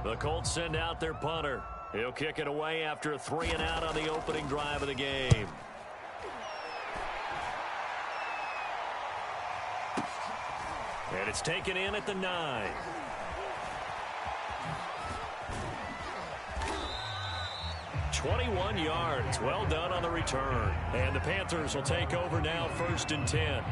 The Colts send out their punter. He'll kick it away after a 3-and-out on the opening drive of the game. And it's taken in at the 9. "21 yards. Well done on the return. And the Panthers will take over now, 1st and 10.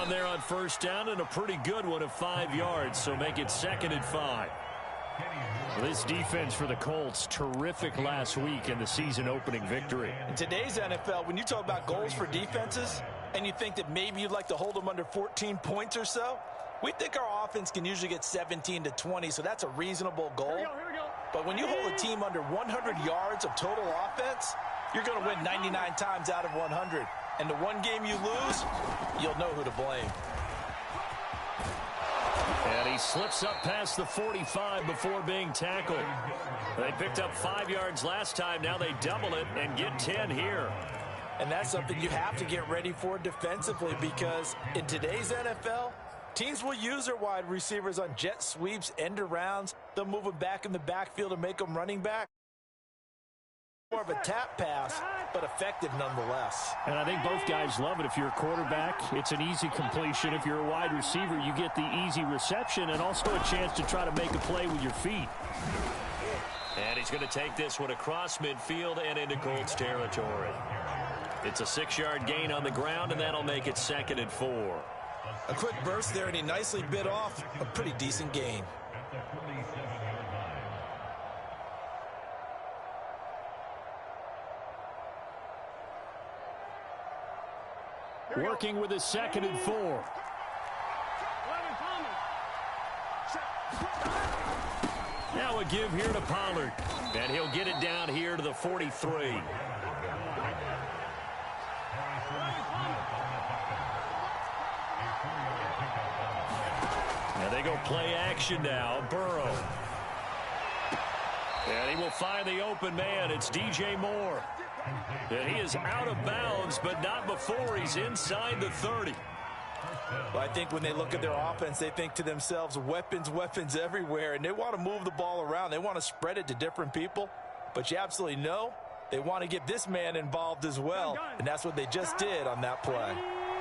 There on 1st down, and a pretty good one of 5 yards, so make it 2nd and 5. This defense for the Colts, terrific last week in the season opening victory. In today's NFL, when you talk about goals for defenses and you think that maybe you'd like to hold them under 14 points or so, we think our offense can usually get 17 to 20, so that's a reasonable goal. Here we go. But when you hold a team under 100 yards of total offense, you're going to win 99 times out of 100. And the one game you lose, you'll know who to blame. And he slips up past the 45 before being tackled. They picked up 5 yards last time. Now they double it and get 10 here. And that's something you have to get ready for defensively, because in today's NFL, teams will use their wide receivers on jet sweeps, end arounds. They'll move them back in the backfield and make them running back. More of a tap pass, but effective nonetheless. And I think both guys love it. If you're a quarterback, it's an easy completion. If you're a wide receiver, you get the easy reception and also a chance to try to make a play with your feet. And he's going to take this one across midfield and into Colts territory. It's a 6-yard gain on the ground, and that'll make it 2nd and 4. A quick burst there, and he nicely bit off a pretty decent gain. Working with his 2nd and 4. Now a give here to Pollard. And he'll get it down here to the 43. And they go play action now. Burrow. And he will find the open man. It's DJ Moore. And he is out of bounds, but not before he's inside the 30. Well, I think when they look at their offense, they think to themselves, weapons, weapons everywhere, and they want to move the ball around. They want to spread it to different people, but you absolutely know they want to get this man involved as well, and that's what they just did on that play.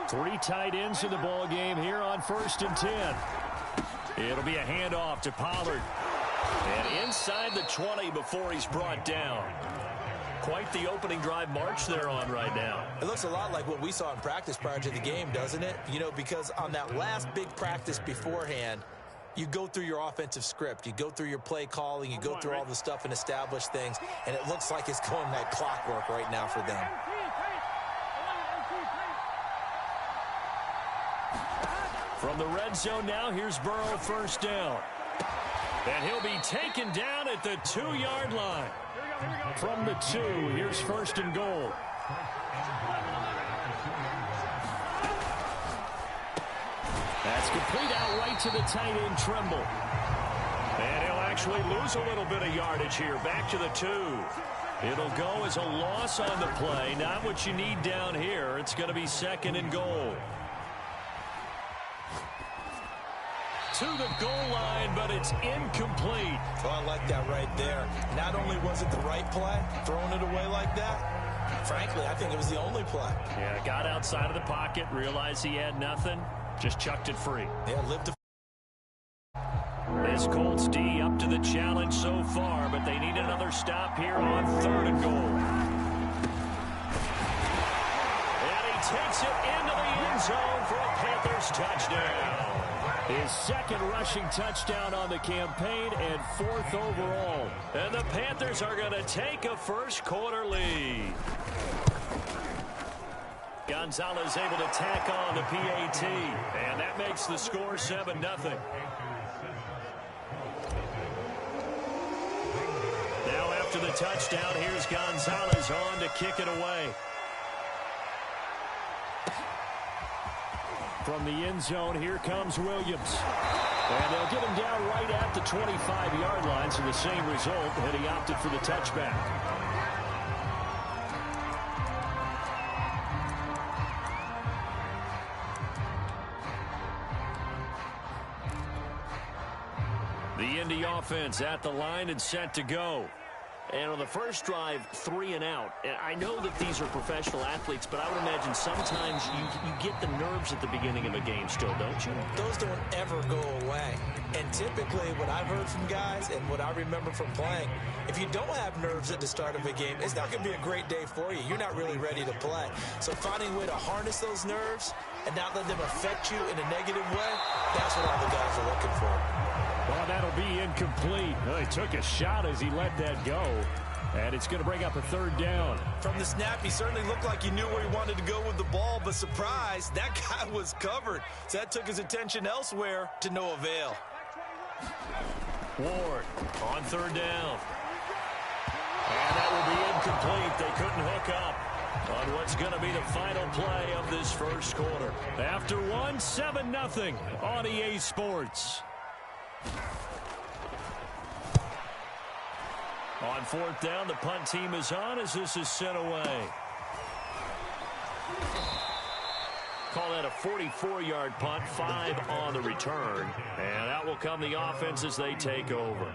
3 tight ends in the ball game here on 1st and 10. It'll be a handoff to Pollard. And inside the 20 before he's brought down. Quite the opening drive march they're on right now. It looks a lot like what we saw in practice prior to the game, doesn't it? You know, because on that last big practice beforehand, you go through your offensive script. You go through your play calling. You go through all the stuff and establish things. And it looks like it's going like clockwork right now for them. From the red zone now, here's Burrow, 1st down. And he'll be taken down at the 2-yard line. From the 2, here's 1st and goal. That's complete out right to the tight end, Trimble. And he'll actually lose a little bit of yardage here. Back to the 2. It'll go as a loss on the play. Not what you need down here. It's going to be 2nd and goal. To the goal line, but it's incomplete. Oh, I like that right there. Not only was it the right play, throwing it away like that, frankly, I think it was the only play. Yeah, got outside of the pocket, realized he had nothing, just chucked it free. Yeah, lived to... This Colts D up to the challenge so far, but they need another stop here on 3rd and goal. And he takes it into the end zone for a Panthers touchdown. His 2nd rushing touchdown on the campaign and 4th overall. And the Panthers are going to take a first-quarter lead. Gonzalez able to tack on the PAT. And that makes the score 7-0. Now after the touchdown, here's Gonzalez on to kick it away. From the end zone, here comes Williams. And they'll get him down right at the 25-yard line, so the same result, and he opted for the touchback. The Indy offense at the line and set to go. And on the first drive, 3 and out. And I know that these are professional athletes, but I would imagine sometimes you get the nerves at the beginning of a game still, don't you? Those don't ever go away. And typically what I've heard from guys and what I remember from playing, if you don't have nerves at the start of a game, it's not going to be a great day for you. You're not really ready to play. So finding a way to harness those nerves and not let them affect you in a negative way, that's what all the guys are looking for. Well, that'll be incomplete. Well, he took a shot as he let that go. And it's going to bring up a third down. From the snap, he certainly looked like he knew where he wanted to go with the ball, but surprise, that guy was covered. So that took his attention elsewhere to no avail. Ward on third down. And that will be incomplete. They couldn't hook up on what's going to be the final play of this first quarter. After one, 7-0 on EA Sports. On fourth down, the punt team is on as this is sent away. Call that a 44-yard punt, 5 on the return. And out will come the offense as they take over.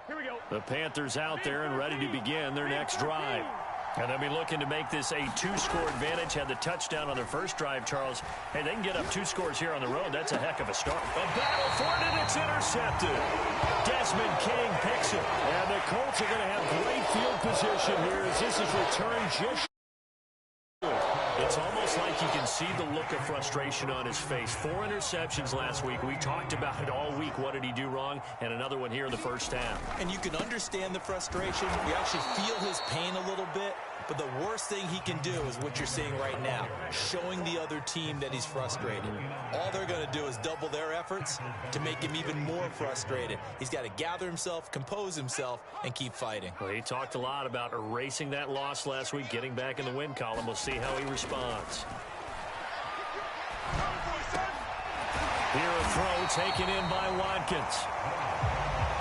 Here we go. The Panthers out there and ready to begin their next drive. And they'll be looking to make this a 2-score advantage. Had the touchdown on their first drive, Charles. Hey, they can get up 2 scores here on the road. That's a heck of a start. A battle for it, and it's intercepted. Desmond King picks it. And the Colts are going to have great field position here as this is returned just. It's almost like you can see the look of frustration on his face. 4 interceptions last week. We talked about it all week. What did he do wrong? And another one here in the first half. And you can understand the frustration. You actually feel his pain a little bit. But the worst thing he can do is what you're seeing right now, showing the other team that he's frustrated. All they're going to do is double their efforts to make him even more frustrated. He's got to gather himself, compose himself, and keep fighting. Well, he talked a lot about erasing that loss last week, getting back in the win column. We'll see how he responds. Here a throw taken in by Watkins.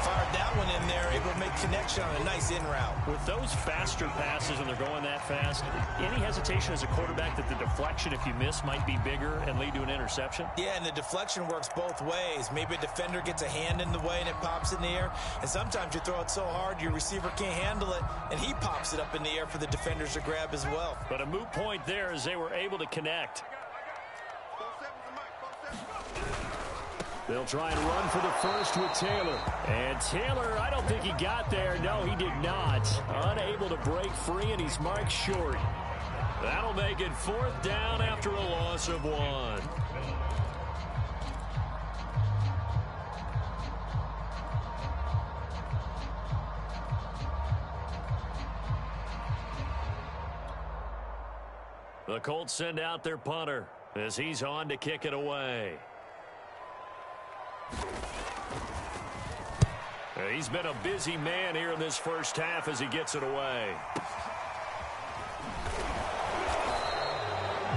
Fired that one in there, able to make connection on a nice in route. With those faster passes and they're going that fast, any hesitation as a quarterback that the deflection, if you miss, might be bigger and lead to an interception? Yeah, and the deflection works both ways. Maybe a defender gets a hand in the way and it pops in the air. And sometimes you throw it so hard your receiver can't handle it, and he pops it up in the air for the defenders to grab as well. But a moot point there as they were able to connect. They'll try and run for the first with Taylor. And Taylor, I don't think he got there. No, he did not. Unable to break free, and he's marked short. That'll make it 4th down after a loss of 1. The Colts send out their punter as he's on to kick it away. He's been a busy man here in this first half as he gets it away.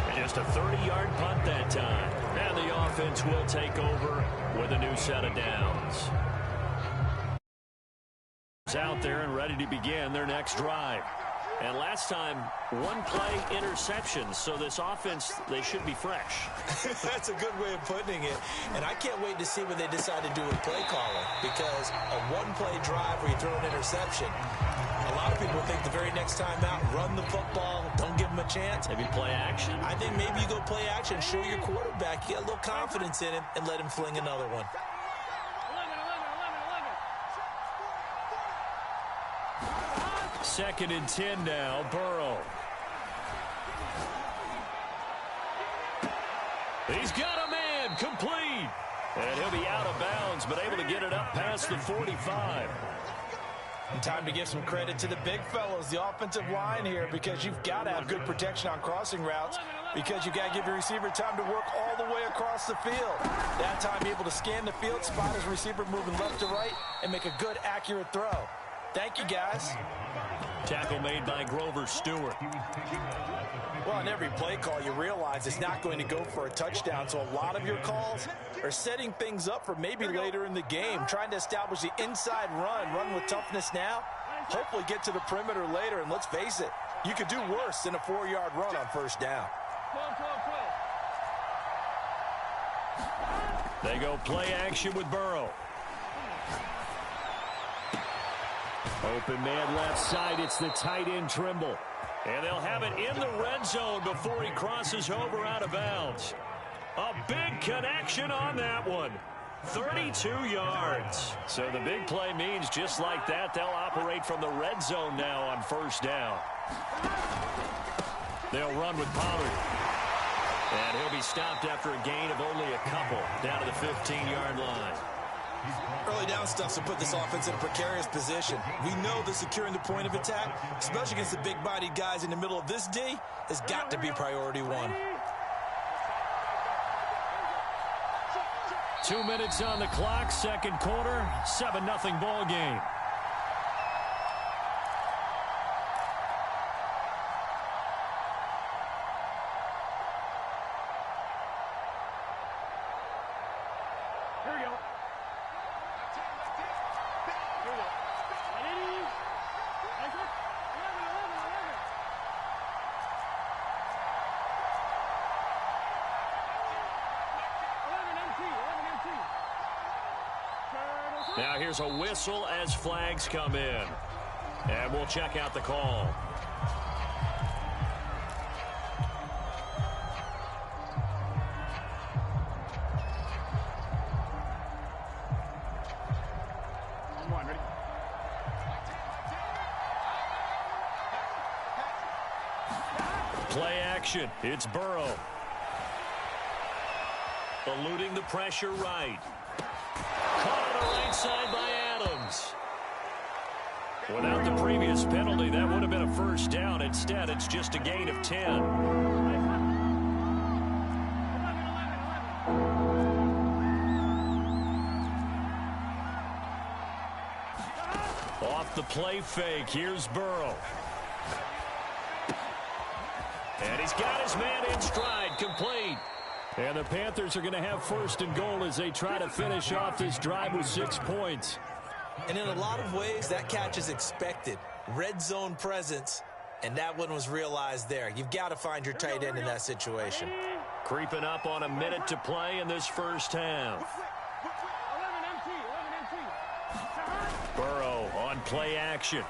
And just a 30-yard punt that time. And the offense will take over with a new set of downs. Out there and ready to begin their next drive. And last time, 1-play interception. So this offense, they should be fresh. That's a good way of putting it. And I can't wait to see what they decide to do with play calling. Because a 1-play drive where you throw an interception, a lot of people think the very next time out, run the football, don't give them a chance. Maybe play action. I think maybe you go play action, show your quarterback, you get a little confidence in him, and let him fling another one. Second and 10 now, Burrow. He's got a man, complete. And he'll be out of bounds, but able to get it up past the 45. And time to give some credit to the big fellows, the offensive line here, because you've got to have good protection on crossing routes, because you've got to give your receiver time to work all the way across the field. That time, be able to scan the field, spot his receiver moving left to right, and make a good, accurate throw. Thank you, guys. Tackle made by Grover Stewart. Well, on every play call, you realize it's not going to go for a touchdown, so a lot of your calls are setting things up for maybe later in the game, trying to establish the inside run with toughness now, hopefully get to the perimeter later, and let's face it, you could do worse than a 4-yard run on first down. They go play action with Burrow. Open man left side. It's the tight end Trimble. And they'll have it in the red zone before he crosses over out of bounds. A big connection on that one. 32 yards. So the big play means just like that, they'll operate from the red zone now on first down. They'll run with Pollard. And he'll be stopped after a gain of only a couple down to the 15-yard line. Early down stuff to put this offense in a precarious position. We know that securing the point of attack, especially against the big-bodied guys in the middle of this D, has got to be priority one. 2 minutes on the clock, second quarter, 7-0 ball game. Now here's a whistle as flags come in. And we'll check out the call. Ready? Play action. It's Burrow. Eluding the pressure right. Caught on the right side by Adams. Without the previous penalty, that would have been a first down. Instead, it's just a gain of 10. Off the play fake, here's Burrow. And he's got his man in stride, complete. And the Panthers are going to have first and goal as they try to finish off this drive with 6 points. And in a lot of ways, that catch is expected. Red zone presence, and that one was realized there. You've got to find your tight end in that situation. Creeping up on a minute to play in this first half. Burrow on play action.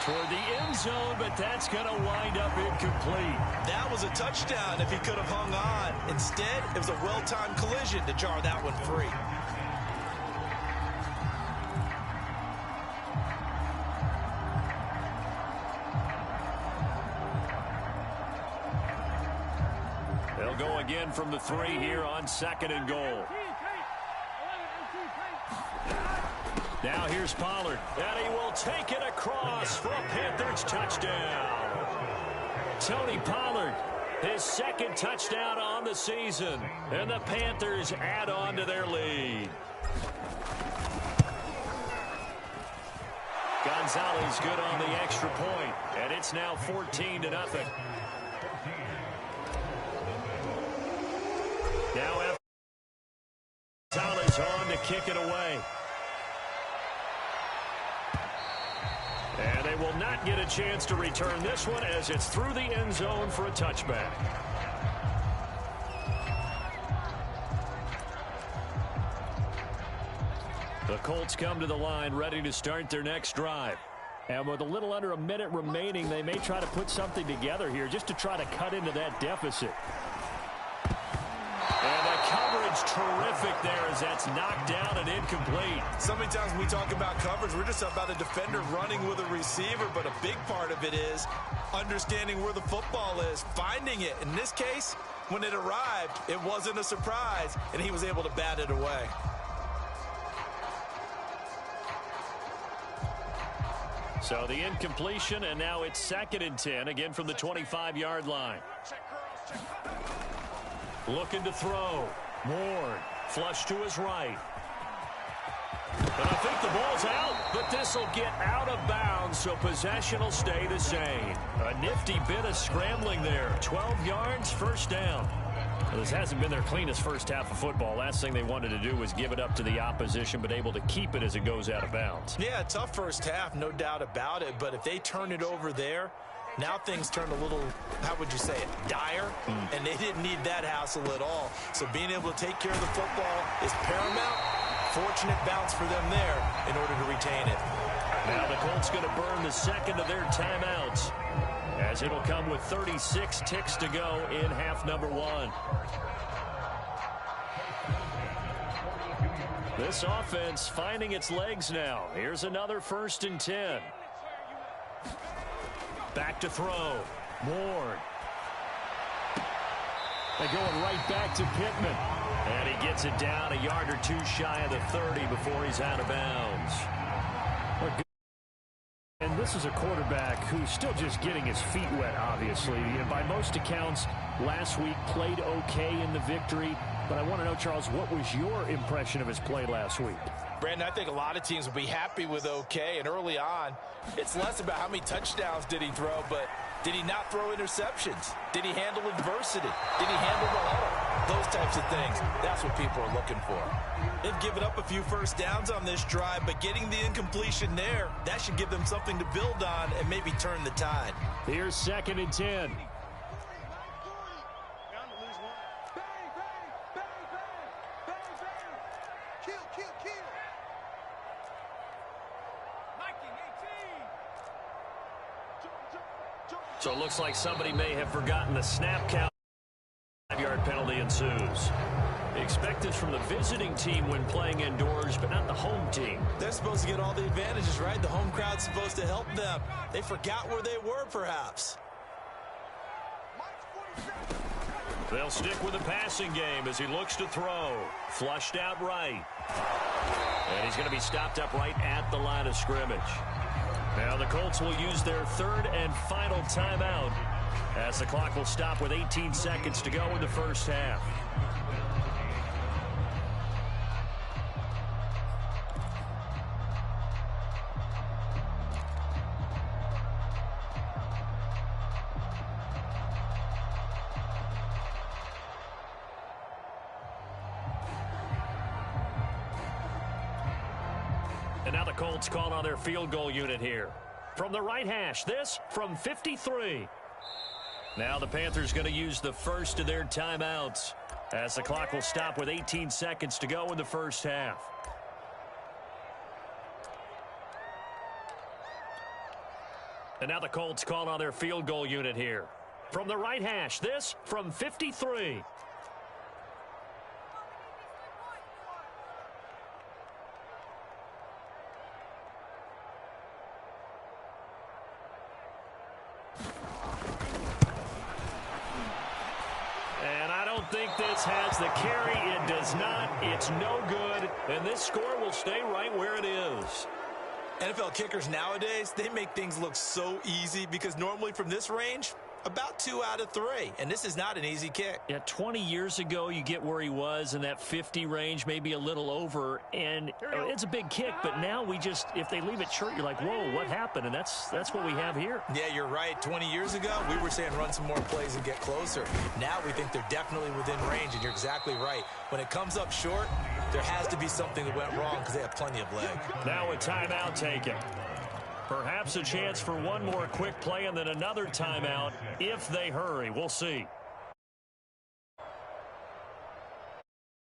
Toward the end zone, but that's going to wind up incomplete. That was a touchdown if he could have hung on. Instead, it was a well-timed collision to jar that one free. They'll go again from the 3 here on second and goal. Now here's Pollard, and he will take it across for a Panthers touchdown. Tony Pollard, his second touchdown on the season, and the Panthers add on to their lead. Gonzalez good on the extra point, and it's now 14-0. Now Gonzalez on to kick it away. And they will not get a chance to return this one as it's through the end zone for a touchback. The Colts come to the line ready to start their next drive. And with a little under a minute remaining, they may try to put something together here just to try to cut into that deficit. And the coverage terrific there as that's knocked down and incomplete. So many times when we talk about coverage, we're just about a defender running with a receiver, but a big part of it is understanding where the football is, finding it. In this case, when it arrived, it wasn't a surprise, and he was able to bat it away. So the incompletion, and now it's 2nd and 10, again from the 25-yard line. Looking to throw. Ward, flush to his right. And I think The ball's out, but this will get out of bounds, so possession will stay the same. A nifty bit of scrambling there. 12 yards, first down. Well, this hasn't been their cleanest first half of football. Last thing they wanted to do was give it up to the opposition, but able to keep it as it goes out of bounds. Yeah, tough first half, no doubt about it. But if they turn it over there, now things turn a little, how would you say it, dire. And they didn't need that hassle at all. So being able to take care of the football is paramount. Fortunate bounce for them there in order to retain it. Now the Colts going to burn the second of their timeouts, as it'll come with 36 ticks to go in half number one. This offense finding its legs now. Here's another 1st and 10. Back to throw. Ward. They're going right back to Pittman. And he gets it down a yard or two shy of the 30 before he's out of bounds. And this is a quarterback who's still just getting his feet wet, obviously. And by most accounts, last week played okay in the victory. But I want to know, Charles, what was your impression of his play last week? Brandon, I think a lot of teams will be happy with okay. And early on, it's less about how many touchdowns did he throw, but did he not throw interceptions? Did he handle adversity? Did he handle the huddle? Those types of things. That's what people are looking for. They've given up a few first downs on this drive, but getting the incompletion there, that should give them something to build on and maybe turn the tide. Here's 2nd and 10. So it looks like somebody may have forgotten the snap count. 5-yard penalty ensues. Expected from the visiting team when playing indoors, but not the home team. They're supposed to get all the advantages, right? The home crowd's supposed to help them. They forgot where they were, perhaps. They'll stick with the passing game as he looks to throw. Flushed out right. And he's going to be stopped up right at the line of scrimmage. Now the Colts will use their 3rd and final timeout as the clock will stop with 18 seconds to go in the first half. And now the Colts call on their field goal unit here. From the right hash, this from 53. Now the Panthers going to use the first of their timeouts as the clock will stop with 18 seconds to go in the first half. And now the Colts call on their field goal unit here. From the right hash, this from 53. Think this has the carry. It does not. It's no good. And this score will stay right where it is. NFL kickers nowadays, they make things look so easy because normally from this range, about 2 out of 3. And this is not an easy kick. Yeah, 20 years ago, you get where he was in that 50 range, maybe a little over. And it's a big kick, but now we just, if they leave it short, you're like, whoa, what happened? And that's what we have here. Yeah, you're right. 20 years ago, we were saying run some more plays and get closer. Now we think they're definitely within range, and you're exactly right. When it comes up short, there has to be something that went wrong because they have plenty of leg. Now a timeout taken. Perhaps a chance for one more quick play and then another timeout if they hurry. We'll see.